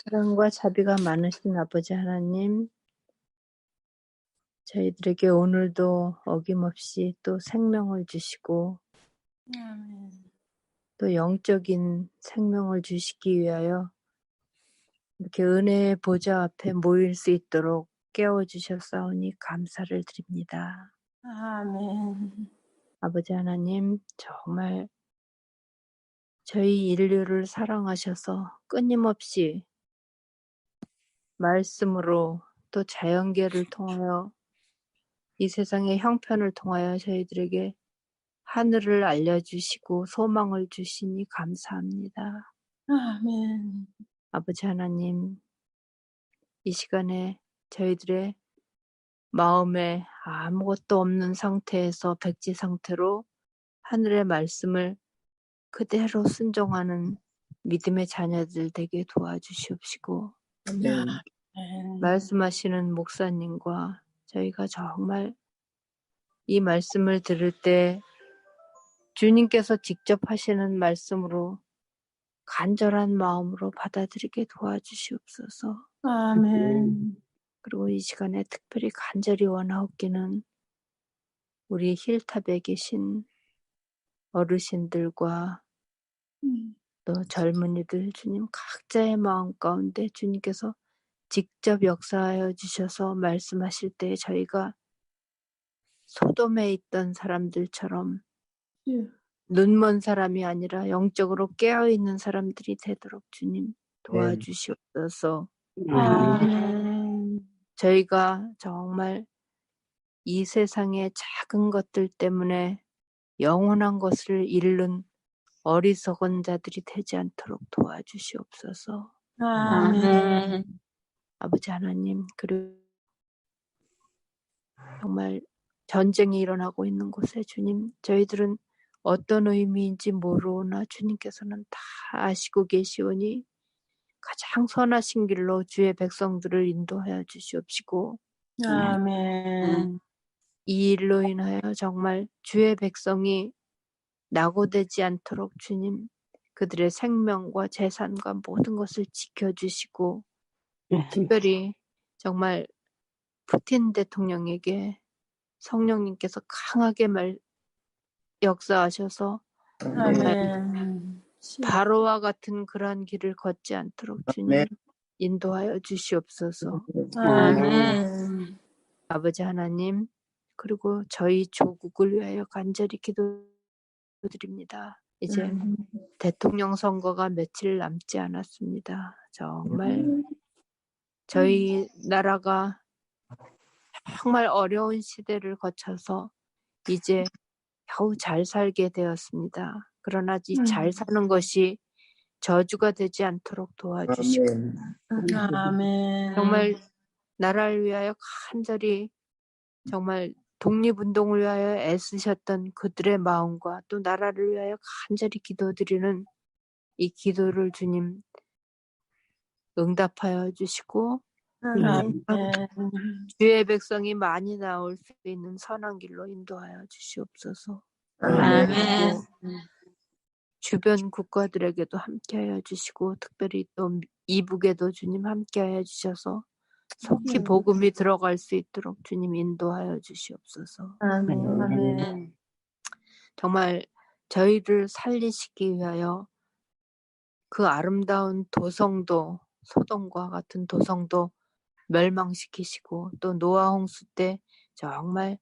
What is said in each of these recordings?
사랑과 자비가 많으신 아버지 하나님, 저희들에게 오늘도 어김없이 또 생명을 주시고 또 영적인 생명을 주시기 위하여 이렇게 은혜의 보좌 앞에 모일 수 있도록 깨워주셨사오니 감사를 드립니다. 아멘. 아버지 하나님, 정말 저희 인류를 사랑하셔서 끊임없이 말씀으로 또 자연계를 통하여 이 세상의 형편을 통하여 저희들에게 하늘을 알려주시고 소망을 주시니 감사합니다. 아멘. 아버지 하나님, 이 시간에 저희들의 마음에 아무것도 없는 상태에서 백지 상태로 하늘의 말씀을 그대로 순종하는 믿음의 자녀들 되게 도와주시옵시고 말씀하시는 목사님과 저희가 정말 이 말씀을 들을 때 주님께서 직접 하시는 말씀으로 간절한 마음으로 받아들이게 도와주시옵소서. 아멘. 그리고 이 시간에 특별히 간절히 원하옵기는 우리 힐탑에 계신 어르신들과 또 젊은이들 주님 각자의 마음 가운데 주님께서 직접 역사하여 주셔서 말씀하실 때 저희가 소돔에 있던 사람들처럼 눈먼 사람이 아니라 영적으로 깨어있는 사람들이 되도록 주님 도와주시옵소서. 아멘. 저희가 정말 이 세상의 작은 것들 때문에 영원한 것을 잃는 어리석은 자들이 되지 않도록 도와주시옵소서. 아멘. 아버지 하나님, 그리고 정말 전쟁이 일어나고 있는 곳에 주님, 저희들은 어떤 의미인지 모르나 주님께서는 다 아시고 계시오니 가장 선하신 길로 주의 백성들을 인도하여 주시옵시고 아멘. 이 일로 인하여 정말 주의 백성이 낙오되지 않도록 주님 그들의 생명과 재산과 모든 것을 지켜주시고 특별히 정말 푸틴 대통령에게 성령님께서 강하게 역사하셔서 정말 아멘. 바로와 같은 그러한 길을 걷지 않도록 주님 인도하여 주시옵소서. 아멘. 아버지 하나님, 그리고 저희 조국을 위하여 간절히 기도드립니다. 이제 대통령 선거가 며칠 남지 않았습니다. 정말 저희 나라가 정말 어려운 시대를 거쳐서 이제 겨우 잘 살게 되었습니다. 그러나 이 잘 사는 것이 저주가 되지 않도록 도와주시고 아멘. 정말 나라를 위하여 간절히 정말 독립운동을 위하여 애쓰셨던 그들의 마음과 또 나라를 위하여 간절히 기도드리는 이 기도를 주님 응답하여 주시고 아멘. 주의 백성이 많이 나올 수 있는 선한 길로 인도하여 주시옵소서. 아멘. 주변 국가들에게도 함께하여 주시고 특별히 또 이북에도 주님 함께하여 주셔서 속히 복음이 들어갈 수 있도록 주님 인도하여 주시옵소서. 아멘. 정말 저희를 살리시기 위하여 그 아름다운 도성도 소돔과 같은 도성도 멸망시키시고 또 노아 홍수 때 정말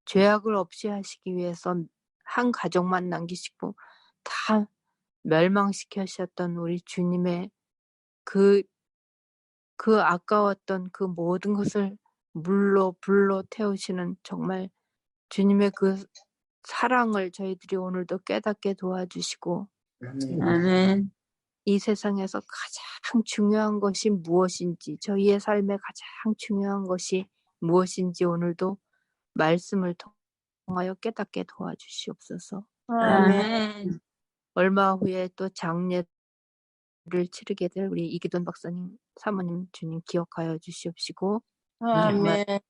죄악을 없이 하시기 위해서 한 가족만 남기시고 다 멸망시키셨던 우리 주님의 그 아까웠던 그 모든 것을 물로 불로 태우시는 정말 주님의 그 사랑을 저희들이 오늘도 깨닫게 도와주시고 아멘. 이 세상에서 가장 중요한 것이 무엇인지 저희의 삶에 가장 중요한 것이 무엇인지 오늘도 말씀을 통하여 깨닫게 도와주시옵소서. 아멘. 얼마 후에 또 장례를 치르게 될 우리 이기돈 박사님 사모님 주님 기억하여 주시옵시고 정말 아멘.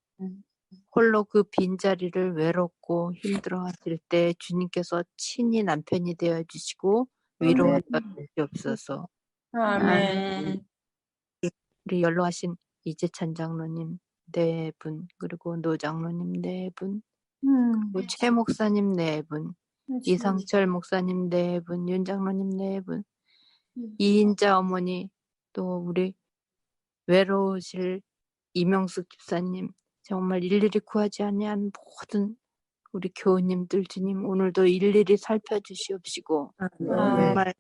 홀로 그 빈자리를 외롭고 힘들어하실 때 주님께서 친히 남편이 되어주시고 위로하여 주시옵소서. 아멘. 우리 연로하신 이재찬 장로님 4분, 그리고 노 장로님 4분, 그리고 최 목사님 4분, 이상철 목사님 4분, 윤 장로님 4분, 이인자 어머니, 또 우리 외로우실 이명숙 집사님, 정말 일일이 구하지 아니한 모든 우리 교우님들 주님 오늘도 일일이 살펴주시옵시고 정말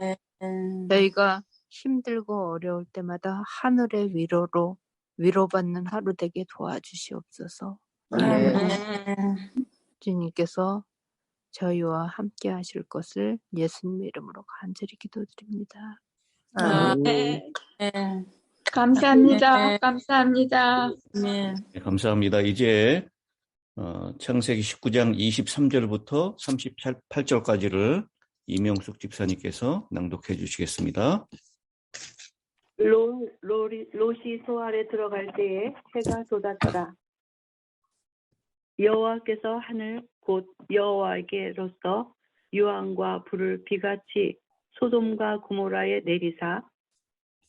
저희가 힘들고 어려울 때마다 하늘의 위로로 위로받는 하루 되게 도와주시옵소서. 주님께서 저희와 함께 하실 것을 예수님 이름으로 간절히 기도드립니다. 감사합니다. 감사합니다. 네, 감사합니다. 이제 창세기 19장 23절부터 38절까지를 이명숙 집사님께서 낭독해 주시겠습니다. 롯이 소알에 들어갈 때에 해가 돋았더라. 여호와께서 하늘 곧 여호와에게로서 유황과 불을 비같이 소돔과 고모라에 내리사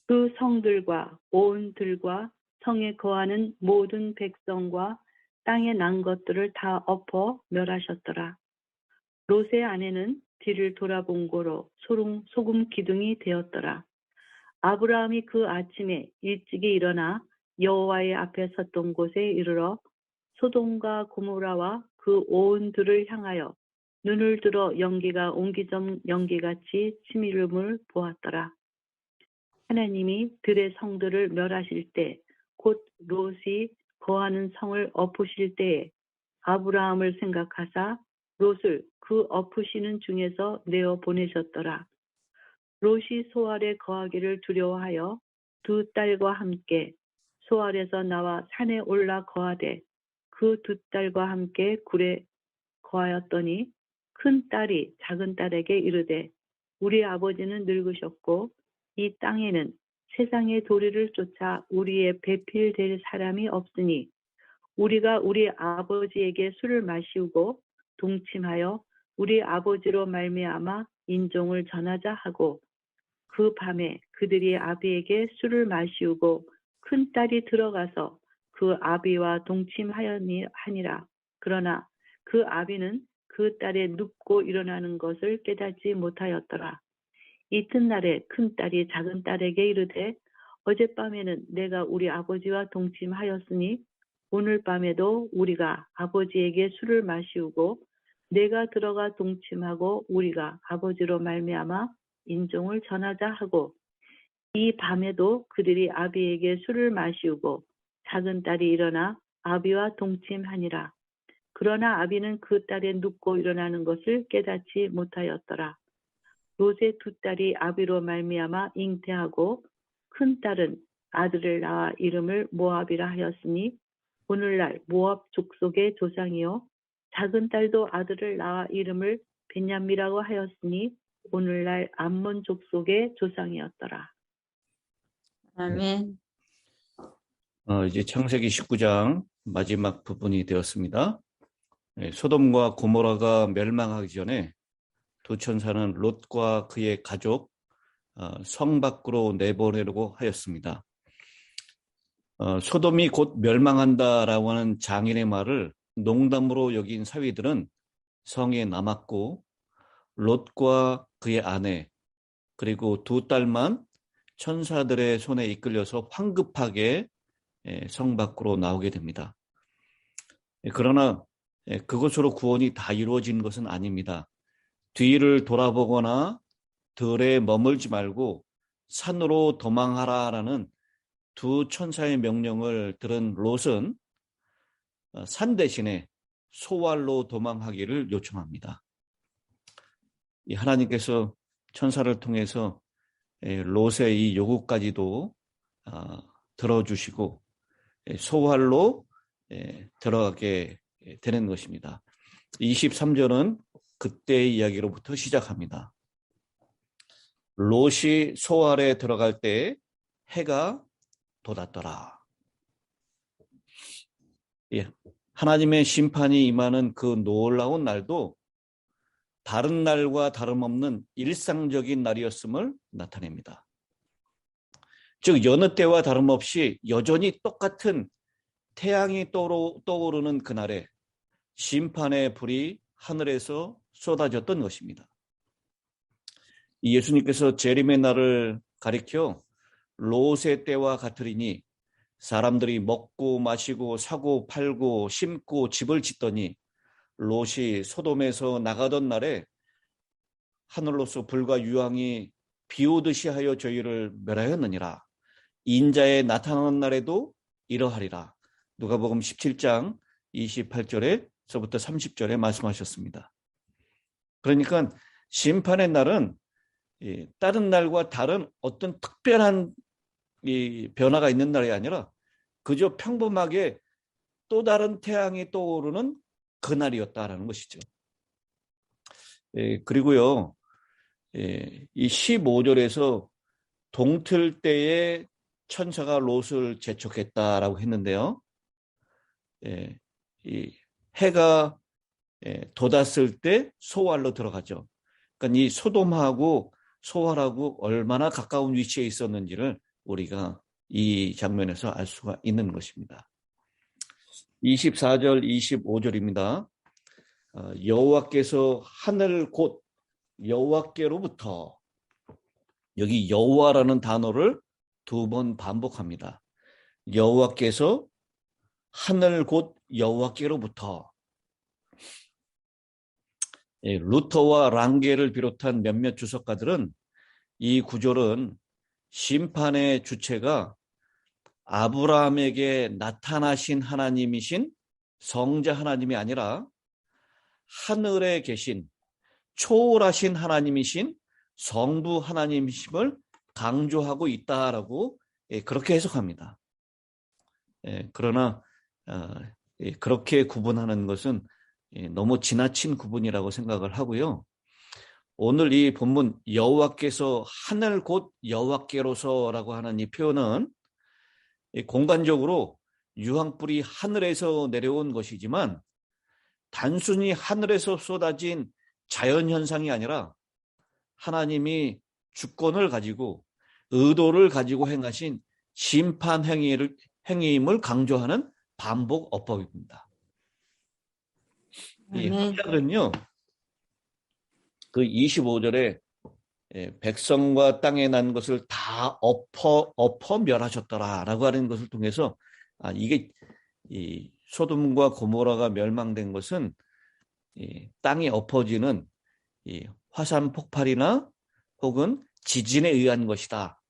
그 성들과 온 들과 성에 거하는 모든 백성과 땅에 난 것들을 다 엎어 멸하셨더라. 롯의 아내는 뒤를 돌아본 고로 소금 기둥이 되었더라. 아브라함이 그 아침에 일찍이 일어나 여호와의 앞에 섰던 곳에 이르러 소돔과 고모라와 그 온 들을 향하여 눈을 들어 연기가 옹기점 연기같이 치밀음을 보았더라. 하나님이 들의 성들을 멸하실 때 곧 롯이 거하는 성을 엎으실 때에 아브라함을 생각하사 롯을 그 엎으시는 중에서 내어 보내셨더라. 롯이 소알에 거하기를 두려워하여 2 딸과 함께 소알에서 나와 산에 올라 거하되 그 2 딸과 함께 굴에 거하였더니 큰 딸이 작은 딸에게 이르되 우리 아버지는 늙으셨고 이 땅에는 세상의 도리를 쫓아 우리의 배필될 사람이 없으니 우리가 우리 아버지에게 술을 마시우고 동침하여 우리 아버지로 말미암아 인종을 전하자 하고 그 밤에 그들이 아비에게 술을 마시우고 큰 딸이 들어가서 그 아비와 동침하니라. 그러나 그 아비는 그 딸의 눕고 일어나는 것을 깨닫지 못하였더라. 이튿날에 큰 딸이 작은 딸에게 이르되 어젯밤에는 내가 우리 아버지와 동침하였으니 오늘 밤에도 우리가 아버지에게 술을 마시우고 내가 들어가 동침하고 우리가 아버지로 말미암아 인종을 전하자 하고 이 밤에도 그들이 아비에게 술을 마시우고 작은 딸이 일어나 아비와 동침하니라. 그러나 아비는 그 딸의 눕고 일어나는 것을 깨닫지 못하였더라. 롯의 2 딸이 아비로 말미암아 잉태하고 큰 딸은 아들을 낳아 이름을 모압이라 하였으니 오늘날 모압 족속의 조상이요 작은 딸도 아들을 낳아 이름을 베냐미라고 하였으니 오늘날 암몬 족속의 조상이었더라. 아멘. 이제 창세기 19장 마지막 부분이 되었습니다. 소돔과 고모라가 멸망하기 전에 2 천사는 롯과 그의 가족 성 밖으로 내보내려고 하였습니다. 소돔이 곧 멸망한다라고 하는 장인의 말을 농담으로 여긴 사위들은 성에 남았고 롯과 그의 아내 그리고 2 딸만 천사들의 손에 이끌려서 황급하게 성 밖으로 나오게 됩니다. 그러나 그것으로 구원이 다 이루어진 것은 아닙니다. 뒤를 돌아보거나 들에 머물지 말고 산으로 도망하라라는 2 천사의 명령을 들은 롯은 산 대신에 소알로 도망하기를 요청합니다. 하나님께서 천사를 통해서 롯의 이 요구까지도 들어주시고 소알로 들어가게 되는 것입니다. 23절은 그때의 이야기로부터 시작합니다. 롯이 소알에 들어갈 때 해가 돋았더라. 하나님의 심판이 임하는 그 놀라운 날도 다른 날과 다름없는 일상적인 날이었음을 나타냅니다. 즉 여느 때와 다름없이 여전히 똑같은 태양이 떠오르는 그날에 심판의 불이 하늘에서 쏟아졌던 것입니다. 이 예수님께서 재림의 날을 가리켜 롯의 때와 같으리니 사람들이 먹고 마시고 사고 팔고 심고 집을 짓더니 롯이 소돔에서 나가던 날에 하늘로서 불과 유황이 비오듯이 하여 저희를 멸하였느니라. 인자의 나타나는 날에도 이러하리라. 누가복음 17장 28절에서부터 30절에 말씀하셨습니다. 그러니까 심판의 날은 다른 날과 다른 어떤 특별한 변화가 있는 날이 아니라 그저 평범하게 또 다른 태양이 떠오르는 그날이었다라는 것이죠. 그리고요, 이 15절에서 동틀 때에 천사가 롯을 재촉했다라고 했는데요. 이 해가 돋았을 때 소활로 들어가죠. 그러니까 이 소돔하고 소활하고 얼마나 가까운 위치에 있었는지를 우리가 이 장면에서 알 수가 있는 것입니다. 24절, 25절입니다. 여호와께서 하늘 곧 여호와께로부터, 여기 여호와라는 단어를 2번 반복합니다. 여호와께서 하늘 곧 여호와께로부터. 루터와 랑게를 비롯한 몇몇 주석가들은 이 구절은 심판의 주체가 아브라함에게 나타나신 하나님이신 성자 하나님이 아니라 하늘에 계신 초월하신 하나님이신 성부 하나님이심을 강조하고 있다라고 그렇게 해석합니다. 그러나 그렇게 구분하는 것은 너무 지나친 구분이라고 생각을 하고요. 오늘 이 본문 여호와께서 하늘 곧 여호와께로서라고 하는 이 표현은 공간적으로 유황불이 하늘에서 내려온 것이지만 단순히 하늘에서 쏟아진 자연현상이 아니라 하나님이 주권을 가지고 의도를 가지고 행하신 심판 행위임을 강조하는 반복 어법입니다. 이 학자들은요, 그 25절에 백성과 땅에 난 것을 다 엎어 멸하셨더라라고 하는 것을 통해서 이게 이 소돔과 고모라가 멸망된 것은 땅이 엎어지는 이 화산 폭발이나 혹은 지진에 의한 것이다.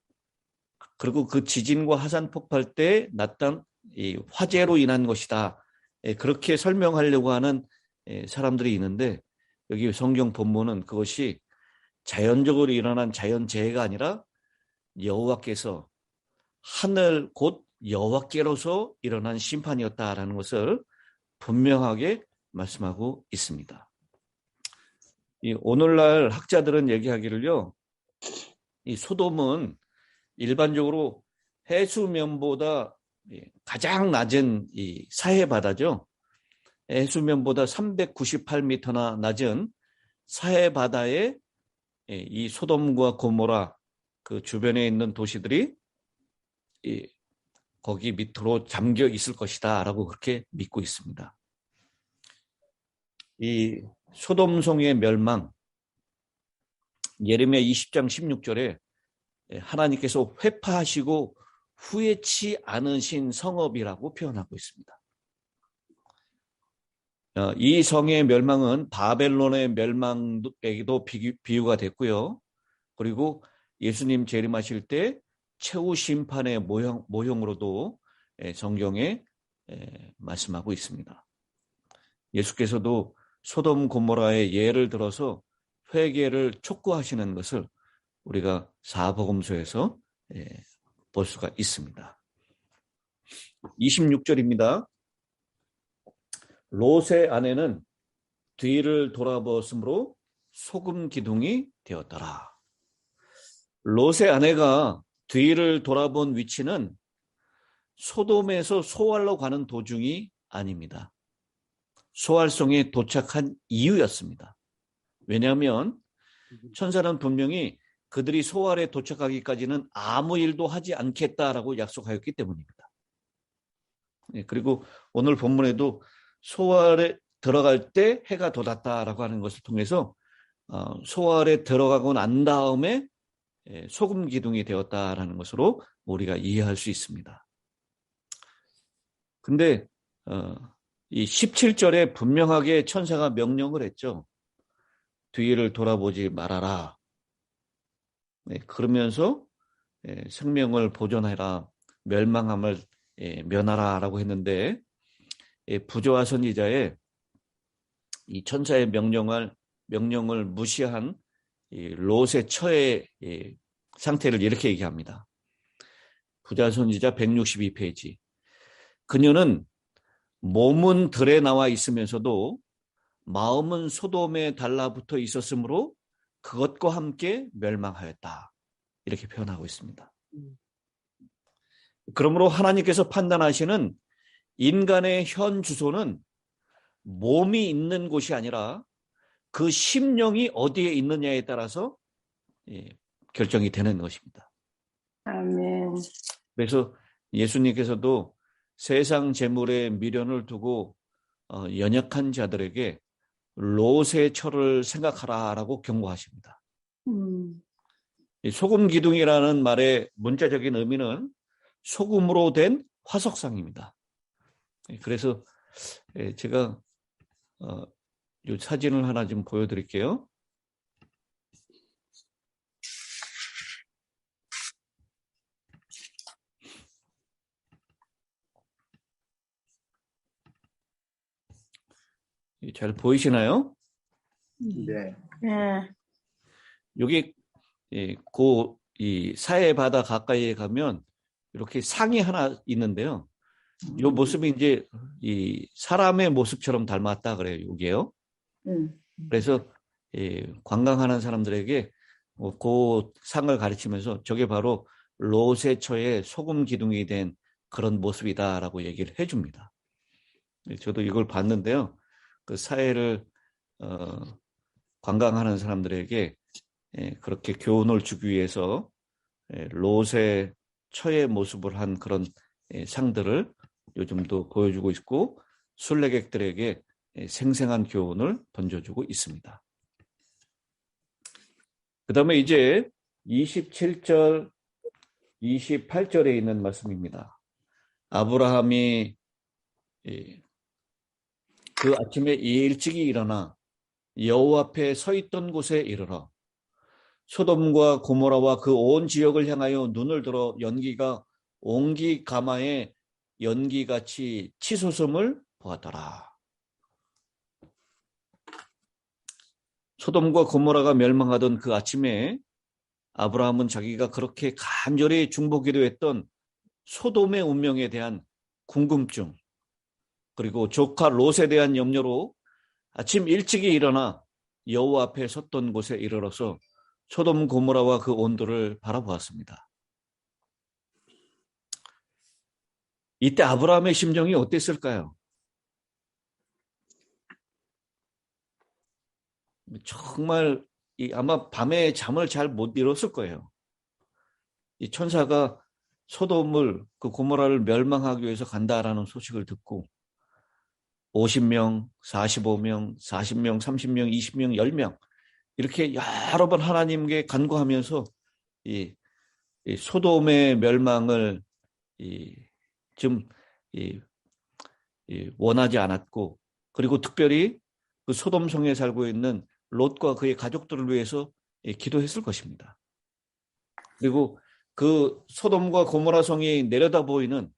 그리고 그 지진과 화산 폭발 때 났던 이 화재로 인한 것이다. 그렇게 설명하려고 하는 사람들이 있는데 여기 성경 본문은 그것이 자연적으로 일어난 자연재해가 아니라 여호와께서 하늘 곧 여호와께로서 일어난 심판이었다라는 것을 분명하게 말씀하고 있습니다. 오늘날 학자들은 얘기하기를요, 이 소돔은 일반적으로 해수면보다 가장 낮은 이 사해바다죠. 해수면보다 398m나 낮은 사해바다에 이 소돔과 고모라 그 주변에 있는 도시들이 거기 밑으로 잠겨 있을 것이다 라고 그렇게 믿고 있습니다. 이 소돔성의 멸망, 예레미야 20장 16절에 하나님께서 회파하시고 후회치 않으신 성읍이라고 표현하고 있습니다. 이 성의 멸망은 바벨론의 멸망에도 비유가 됐고요. 그리고 예수님 재림하실 때 최후 심판의 모형으로도 성경에 말씀하고 있습니다. 예수께서도 소돔 고모라의 예를 들어서 회개를 촉구하시는 것을 우리가 사복음서에서 볼 수가 있습니다. 26절입니다. 롯의 아내는 뒤를 돌아보았으므로 소금 기둥이 되었더라. 롯의 아내가 뒤를 돌아본 위치는 소돔에서 소알로 가는 도중이 아닙니다. 소알성에 도착한 이유였습니다. 왜냐하면 천사는 분명히 그들이 소알에 도착하기까지는 아무 일도 하지 않겠다라고 약속하였기 때문입니다. 그리고 오늘 본문에도 소알에 들어갈 때 해가 돋았다라고 하는 것을 통해서 소알에 들어가고 난 다음에 소금 기둥이 되었다라는 것으로 우리가 이해할 수 있습니다. 근데 이 17절에 분명하게 천사가 명령을 했죠. 뒤를 돌아보지 말아라. 그러면서 생명을 보존해라. 멸망함을 면하라라고 했는데 부조와 선지자의 이 천사의 명령을 무시한 이 롯의 처의 상태를 이렇게 얘기합니다. 부자 선지자 162페이지. 그녀는 몸은 들에 나와 있으면서도 마음은 소돔에 달라붙어 있었으므로 그것과 함께 멸망하였다. 이렇게 표현하고 있습니다. 그러므로 하나님께서 판단하시는 인간의 현 주소는 몸이 있는 곳이 아니라 그 심령이 어디에 있느냐에 따라서 결정이 되는 것입니다. 아멘. 그래서 예수님께서도 세상 재물에 미련을 두고 연약한 자들에게 롯의 처를 생각하라라고 경고하십니다. 소금 기둥이라는 말의 문자적인 의미는 소금으로 된 화석상입니다. 그래서 제가 이 사진을 하나 좀 보여드릴게요. 잘 보이시나요? 네. 네. 여기 이 사해 바다 가까이에 가면 이렇게 상이 하나 있는데요. 이 모습이 이제 이 사람의 모습처럼 닮았다 그래요. 여기에요. 그래서 관광하는 사람들에게 그 상을 가르치면서 저게 바로 롯의 처의 소금 기둥이 된 그런 모습이다라고 얘기를 해줍니다. 저도 이걸 봤는데요. 그 사해를 관광하는 사람들에게 그렇게 교훈을 주기 위해서 롯의 처의 모습을 한 그런 상들을 요즘도 보여주고 있고 순례객들에게 생생한 교훈을 던져주고 있습니다. 그 다음에 이제 27절, 28절에 있는 말씀입니다. 아브라함이 그 아침에 일찍이 일어나 여호와 앞에 서 있던 곳에 이르러 소돔과 고모라와 그 온 지역을 향하여 눈을 들어 연기가 옹기 가마에 연기같이 치솟음을 보았더라. 소돔과 고모라가 멸망하던 그 아침에 아브라함은 자기가 그렇게 간절히 중보기도 했던 소돔의 운명에 대한 궁금증, 그리고 조카 롯에 대한 염려로 아침 일찍이 일어나 여호와 앞에 섰던 곳에 이르러서 소돔 고모라와 그 온도를 바라보았습니다. 이때 아브라함의 심정이 어땠을까요? 정말 아마 밤에 잠을 잘 못 이뤘을 거예요. 이 천사가 소돔을 그 고모라를 멸망하기 위해서 간다라는 소식을 듣고 50명, 45명, 40명, 30명, 20명, 10명 이렇게 여러 번 하나님께 간구하면서 이 소돔의 멸망을 좀 원하지 않았고, 그리고 특별히 그 소돔 성에 살고 있는 롯과 그의 가족들을 위해서 기도했을 것입니다. 그리고 그 소돔과 고모라 성이 내려다 보이는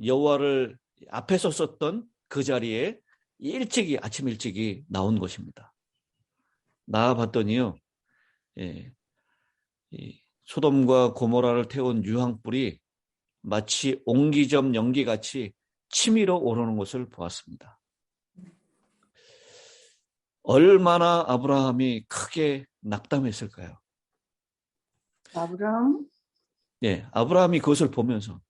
여호와를 앞에서 썼던 그 자리에 아침 일찍이 나온 것입니다. 나와봤더니요, 소돔과 고모라를 태운 유황불이 마치 옹기점 연기같이 치밀어 오르는 것을 보았습니다. 얼마나 아브라함이 크게 낙담했을까요? 아브라함? 아브라함이 그것을 보면서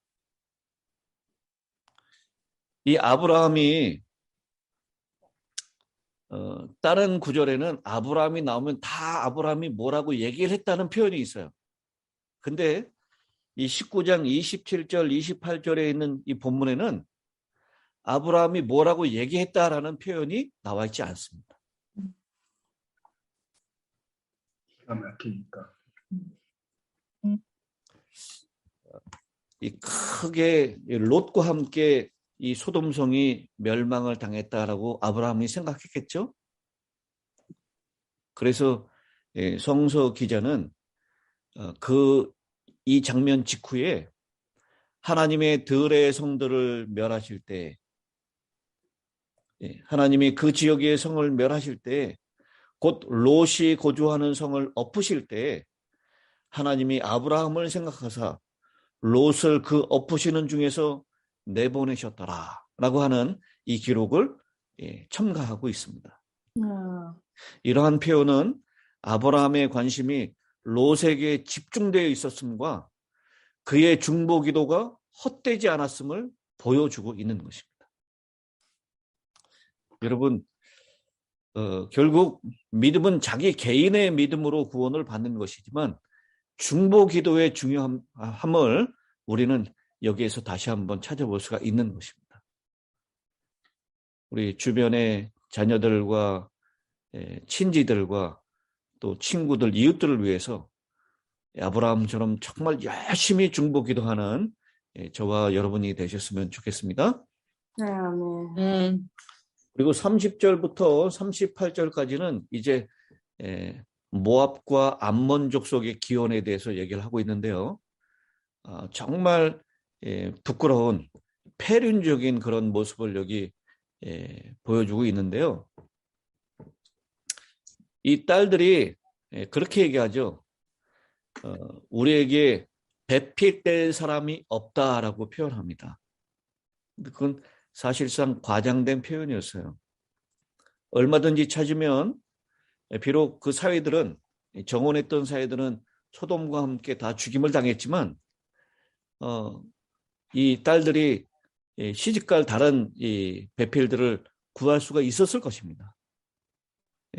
이 아브라함이 다른 구절에는 아브라함이 나오면 다 아브라함이 뭐라고 얘기를 했다는 표현이 있어요. 근데 이 19장 27절, 28절에 있는 이 본문에는 아브라함이 뭐라고 얘기했다라는 표현이 나와 있지 않습니다. 기가 막히니까. 이 크게 롯과 함께 이 소돔성이 멸망을 당했다라고 아브라함이 생각했겠죠. 그래서 성서 기자는 이 장면 직후에 하나님의 들의 성들을 멸하실 때, 하나님이 그 지역의 성을 멸하실 때, 곧 롯이 거주하는 성을 엎으실 때 하나님이 아브라함을 생각하사 롯을 그 엎으시는 중에서 내보내셨더라라고 하는 이 기록을 첨가하고 있습니다. 이러한 표현은 아브라함의 관심이 롯에게 집중되어 있었음과 그의 중보 기도가 헛되지 않았음을 보여주고 있는 것입니다. 여러분, 결국 믿음은 자기 개인의 믿음으로 구원을 받는 것이지만 중보 기도의 중요함을 우리는 여기에서 다시 한번 찾아볼 수가 있는 것입니다. 우리 주변의 자녀들과 친지들과 또 친구들, 이웃들을 위해서 아브라함처럼 정말 열심히 중보 기도하는 저와 여러분이 되셨으면 좋겠습니다. 아멘. 그리고 30절부터 38절까지는 이제 모압과 암몬 족속의 기원에 대해서 얘기를 하고 있는데요. 정말 부끄러운 폐륜적인 그런 모습을 여기 보여주고 있는데요. 이 딸들이 그렇게 얘기하죠. 우리에게 배필될 사람이 없다라고 표현합니다. 그건 사실상 과장된 표현이었어요. 얼마든지 찾으면 비록 그 사회들은, 정원했던 사회들은 소돔과 함께 다 죽임을 당했지만 이 딸들이 시집갈 다른 이 배필들을 구할 수가 있었을 것입니다.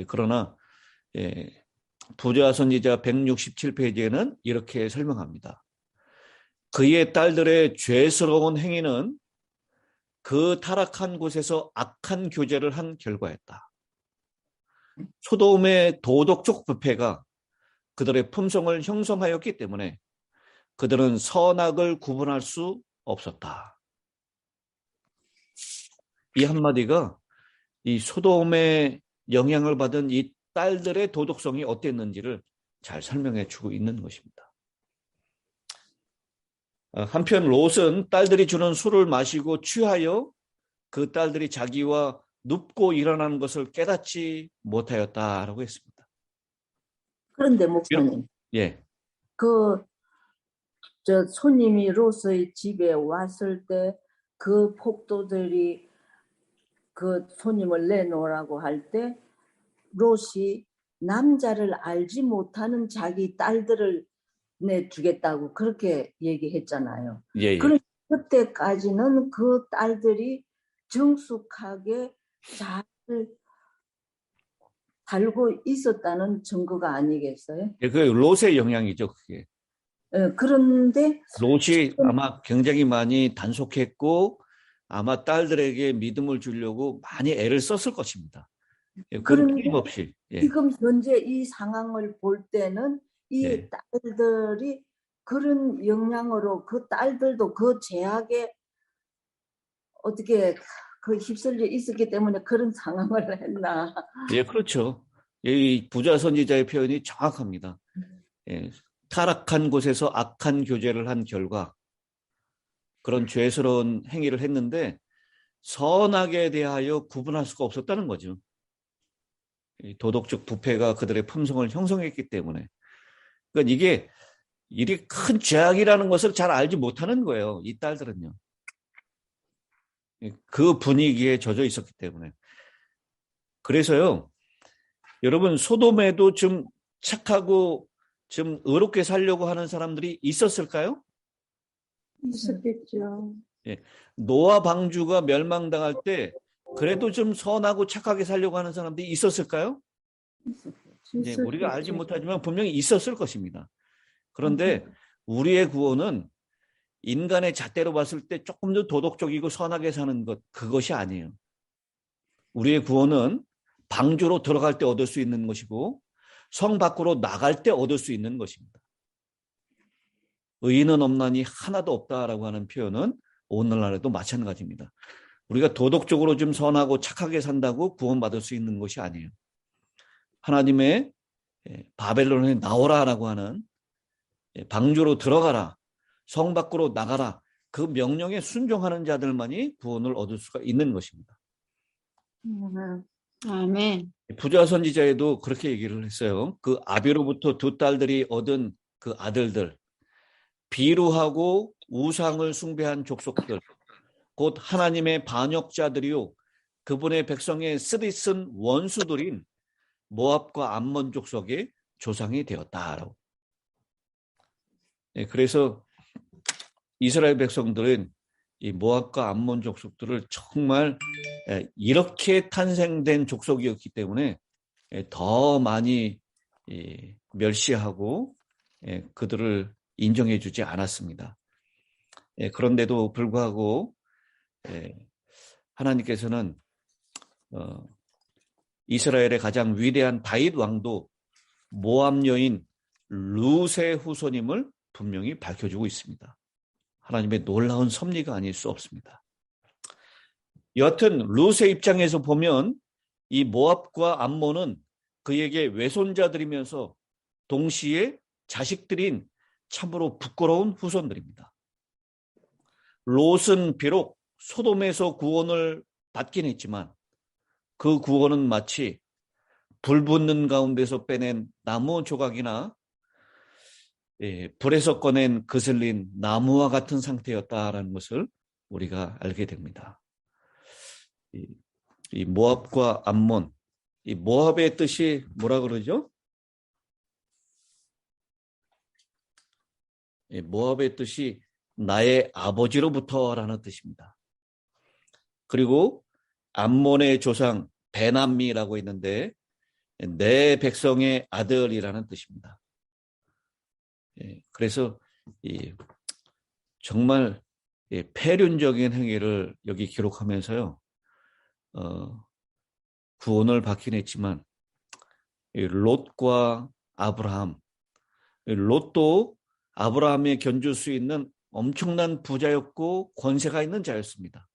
그러나 부자 선지자 167페이지에는 이렇게 설명합니다. 그의 딸들의 죄스러운 행위는 그 타락한 곳에서 악한 교제를 한 결과였다. 소돔의 도덕적 부패가 그들의 품성을 형성하였기 때문에 그들은 선악을 구분할 수 없었다. 이 한마디가 이 소돔의 영향을 받은 이 딸들의 도덕성이 어땠는지를 잘 설명해 주고 있는 것입니다. 한편 롯은 딸들이 주는 술을 마시고 취하여 그 딸들이 자기와 눕고 일어나는 것을 깨닫지 못하였다라고 했습니다. 그런데 목사님, 예, 저 손님이 롯의 집에 왔을 때 그 폭도들이 그 손님을 내놓으라고 할 때 롯이 남자를 알지 못하는 자기 딸들을 내주겠다고 그렇게 얘기했잖아요. 예. 그런데 그때까지는 그 딸들이 정숙하게 잘 살고 있었다는 증거가 아니겠어요? 예, 그 롯의 영향이죠, 그게. 그런데 롯이 아마 굉장히 많이 단속했고 아마 딸들에게 믿음을 주려고 많이 애를 썼을 것입니다. 그건 끊임없이. 지금 현재 이 상황을 볼 때는 이 딸들이 그런 영향으로 그 딸들도 그 제약에 어떻게 그 휩쓸려 있었기 때문에 그런 상황을 했나. 예, 그렇죠. 이 부자 선지자의 표현이 정확합니다. 타락한 곳에서 악한 교제를 한 결과 그런 죄스러운 행위를 했는데 선악에 대하여 구분할 수가 없었다는 거죠. 도덕적 부패가 그들의 품성을 형성했기 때문에. 그러니까 이게 큰 죄악이라는 것을 잘 알지 못하는 거예요. 이 딸들은요. 그 분위기에 젖어 있었기 때문에. 그래서요, 여러분, 소돔에도 좀 착하고 좀 의롭게 살려고 하는 사람들이 있었을까요? 있었겠죠. 노아 방주가 멸망당할 때 그래도 좀 선하고 착하게 살려고 하는 사람들이 있었을까요? 이제 우리가 알지 못하지만 분명히 있었을 것입니다. 그런데 우리의 구원은 인간의 잣대로 봤을 때 조금 더 도덕적이고 선하게 사는 것, 그것이 아니에요. 우리의 구원은 방주로 들어갈 때 얻을 수 있는 것이고 성 밖으로 나갈 때 얻을 수 있는 것입니다. 의인은 없나니 하나도 없다라고 하는 표현은 오늘날에도 마찬가지입니다. 우리가 도덕적으로 좀 선하고 착하게 산다고 구원받을 수 있는 것이 아니에요. 하나님의 바벨론에 나오라라고 하는 방주로 들어가라, 성 밖으로 나가라, 그 명령에 순종하는 자들만이 구원을 얻을 수가 있는 것입니다. 아멘. 부자 선지자에도 그렇게 얘기를 했어요. 그 아비로부터 두 딸들이 얻은 그 아들들, 비루하고 우상을 숭배한 족속들, 곧 하나님의 반역자들이요 그분의 백성의 쓰디쓴 원수들인 모압과 암몬 족속의 조상이 되었다라고. 그래서 이스라엘 백성들은 이 모압과 암몬 족속들을 정말 이렇게 탄생된 족속이었기 때문에 더 많이 멸시하고 그들을 인정해주지 않았습니다. 그런데도 불구하고 하나님께서는 이스라엘의 가장 위대한 다윗 왕도 모압 여인 룻의 후손임을 분명히 밝혀주고 있습니다. 하나님의 놀라운 섭리가 아닐 수 없습니다. 여하튼 룻의 입장에서 보면 이 모압과 암몬은 그에게 외손자들이면서 동시에 자식들인 참으로 부끄러운 후손들입니다. 롯은 비록 소돔에서 구원을 받긴 했지만 그 구원은 마치 불 붙는 가운데서 빼낸 나무 조각이나 불에서 꺼낸 그슬린 나무와 같은 상태였다라는 것을 우리가 알게 됩니다. 이 모압과 암몬, 이 모압의 뜻이 뭐라 그러죠? 모압의 뜻이 나의 아버지로부터라는 뜻입니다. 그리고 암몬의 조상 베남미라고 있는데 내 백성의 아들이라는 뜻입니다. 그래서 정말 폐륜적인 행위를 여기 기록하면서요, 구원을 받긴 했지만 롯과 아브라함, 롯도 아브라함에 견줄 수 있는 엄청난 부자였고 권세가 있는 자였습니다.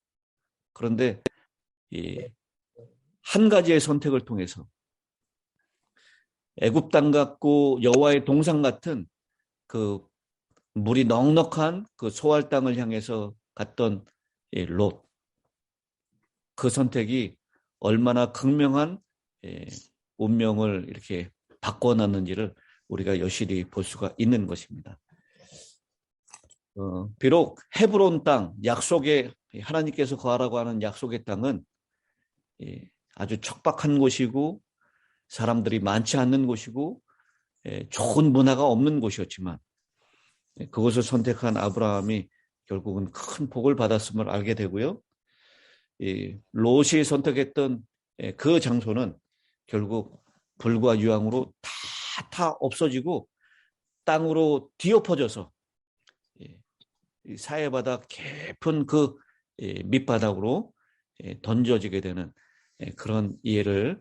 그런데 한 가지의 선택을 통해서 애굽 땅 같고 여호와의 동산 같은 그 물이 넉넉한 그 소알 땅을 향해서 갔던 롯, 그 선택이 얼마나 극명한 운명을 이렇게 바꿔놨는지를 우리가 여실히 볼 수가 있는 것입니다. 비록 헤브론 땅, 약속의 하나님께서 거하라고 하는 약속의 땅은 아주 척박한 곳이고 사람들이 많지 않는 곳이고 좋은 문화가 없는 곳이었지만 그것을 선택한 아브라함이 결국은 큰 복을 받았음을 알게 되고요. 롯이 선택했던 그 장소는 결국 불과 유황으로 다 없어지고 땅으로 뒤엎어져서 사해바다 깊은 그 밑바닥으로 던져지게 되는 그런 이해를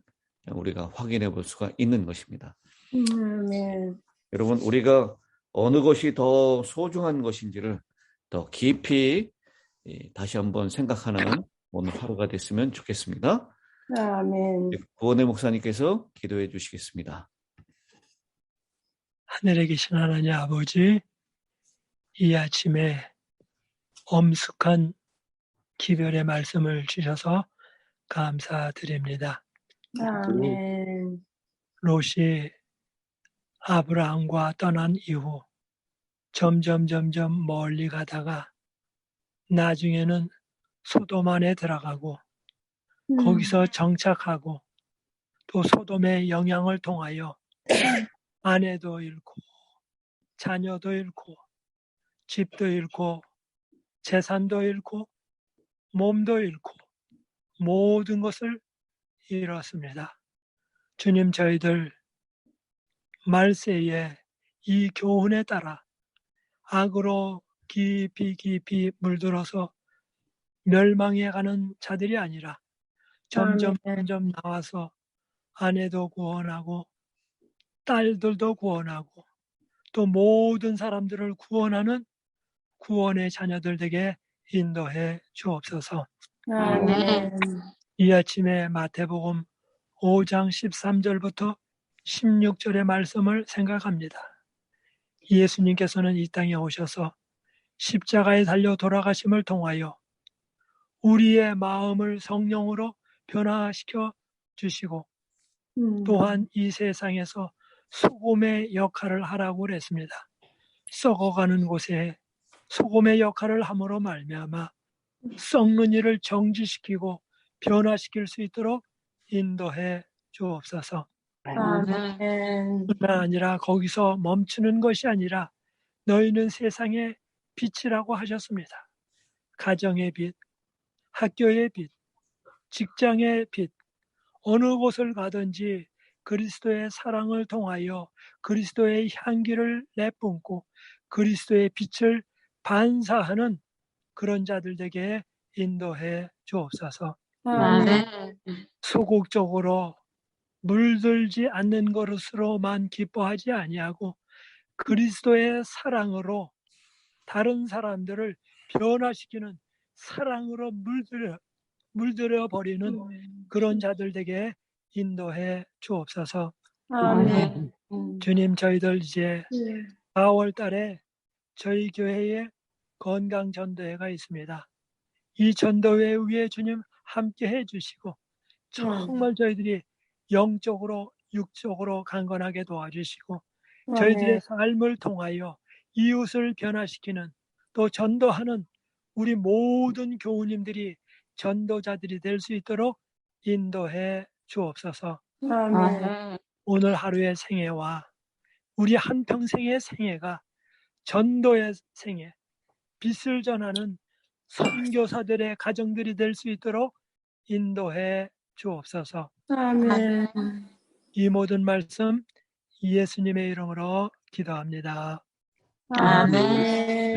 우리가 확인해 볼 수가 있는 것입니다. 네. 여러분, 우리가 어느 것이 더 소중한 것인지를 더 깊이 다시 한번 생각하는 오늘 하루가 됐으면 좋겠습니다. 아멘. 구원의 목사님께서 기도해 주시겠습니다. 하늘에 계신 하나님 아버지, 이 아침에 엄숙한 기별의 말씀을 주셔서 감사드립니다. 아멘. 롯이 아브라함과 떠난 이후 점점 멀리 가다가 나중에는 소돔 안에 들어가고 거기서 정착하고 또 소돔의 영향을 통하여 아내도 잃고 자녀도 잃고 집도 잃고 재산도 잃고 몸도 잃고 모든 것을 잃었습니다. 주님, 저희들 말세에 이 교훈에 따라 악으로 깊이 물들어서 멸망해 가는 자들이 아니라 점점 나와서 아내도 구원하고 딸들도 구원하고 또 모든 사람들을 구원하는 구원의 자녀들 되게 인도해 주옵소서. 아멘. 이 아침에 마태복음 5장 13절부터 16절의 말씀을 생각합니다. 예수님께서는 이 땅에 오셔서 십자가에 달려 돌아가심을 통하여 우리의 마음을 성령으로 변화시켜 주시고 또한 이 세상에서 소금의 역할을 하라고 그랬습니다. 썩어가는 곳에 소금의 역할을 함으로 말미암아 썩는 일을 정지시키고 변화시킬 수 있도록 인도해 주옵소서. 아멘. 뿐만 아니라 거기서 멈추는 것이 아니라 너희는 세상의 빛이라고 하셨습니다. 가정의 빛, 학교의 빛, 직장의 빛, 어느 곳을 가든지 그리스도의 사랑을 통하여 그리스도의 향기를 내뿜고 그리스도의 빛을 반사하는 그런 자들에게 인도해 주옵소서. 아멘. 소극적으로 물들지 않는 것으로만 기뻐하지 아니하고 그리스도의 사랑으로 다른 사람들을 변화시키는 사랑으로 물들여 버리는 그런 자들에게 인도해 주옵소서. 아멘. 주님, 저희들 이제 4월 달에 저희 교회에 건강 전도회가 있습니다. 이 전도회 위에 주님 함께 해주시고 정말 저희들이 영적으로 육적으로 강건하게 도와주시고 저희들의 삶을 통하여 이웃을 변화시키는 또 전도하는 우리 모든 교우님들이 전도자들이 될 수 있도록 인도해 주옵소서. 아멘. 오늘 하루의 생애와 우리 한평생의 생애가 전도의 생애, 빛을 전하는 선교사들의 가정들이 될 수 있도록 인도해 주옵소서. 아멘. 이 모든 말씀 예수님의 이름으로 기도합니다. 아멘.